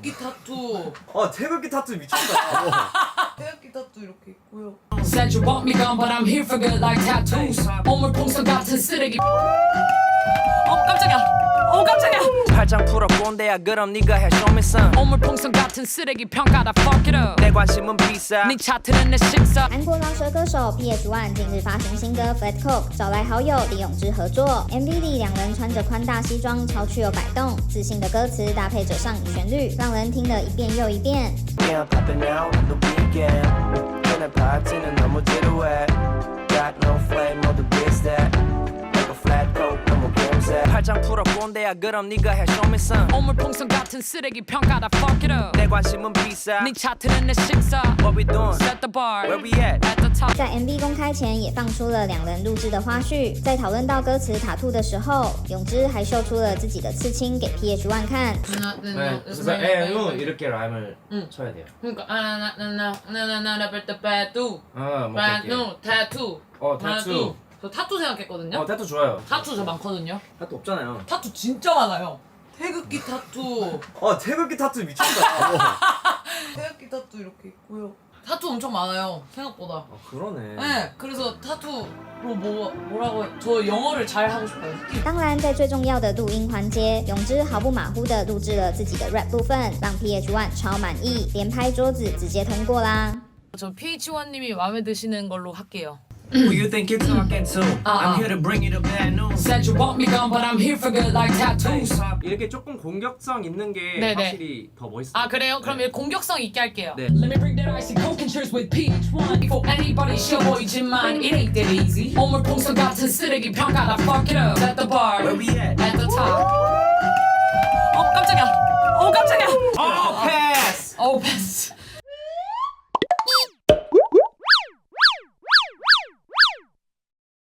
태극기 타투. 태극기 타투 미쳤다. 태극기 타투 이렇게 있고요. Said you want me gone, but I'm here for good like tattoos. 오물풍선 같은 쓰레기. 깜짝이야. 깜짝이야. 팔짱 풀어 꼰대야 그럼 네가 해 show me some. 오물풍선 같은 쓰레기 평가다 fuck it up. 내 관심은 비싸. 네 차트는 내 식사.韩国饶舌歌手 pH-1近日发行新歌 Flat Coke， 找来好友李永芝合作。MV 里两人穿着宽大西装，超chill摆动，自信的歌词搭配着上瘾旋律，让人听得一遍又一遍。 Yeah, popping out on the weekend. 오늘 파티는 너무 지루해. Got no flame, 모두 비슷해. Like a flat coke, 너무 겜새. 팔짱 풀어 꼰대야 그럼 네가 해 show me some. 오물풍선 같은 쓰레기 평가다 fuck it up. 내 관심은 비싸. 네 차트는 내 식사. What we doing? Set the bar. Where we at? At the top. 在 MV 公开前也放出了两人录制的花絮，在讨论到歌词塔兔的时候，永芝还秀出了自己的刺青给 pH-1 看。 네, 그래서 형 이렇게 라임을 쳐야 돼요. 그러니까 나나나나나나나 베트베뚜. 뭐 베뚜 타투. 타투. 저 타투 생각했거든요. 타투 좋아요. 타투 저 많거든요. 타투 없잖아요. 타투 진짜 많아요. 태극기 타투. 태극기 타투 미쳤다. 태극기 타투 이렇게 있고요. 타투 엄청 많아요. 생각보다. 그러네. 네, 그래서 타투로 뭐라고 저 영어를 잘 하고 싶어요. 当然，在最重要的录音环节，永芝毫不马虎的录制了自己的 rap 部分，让 pH-1 超满意，连拍桌子直接通过啦。 저 pH-1님이 마음에 드시는 걸로 할게요. Who you think you're talking to? I'm here to bring you the bad news. Said you want me gone, but I'm here for good like tattoos. 이렇게 조금 공격성 있는 게 네네. 확실히 더 멋있어요. 아 그래요? 그럼 공격성 있게 할게요. 네. Let me bring that icy coke and cheers with pH-1. Before anybody show 보이지만 it ain't that easy. 오물풍선 같은 쓰레기 평가다 fuck it up. Set the bar. Where we at? At the top. 깜짝이야. 깜짝이야. Oh, pass. 패스.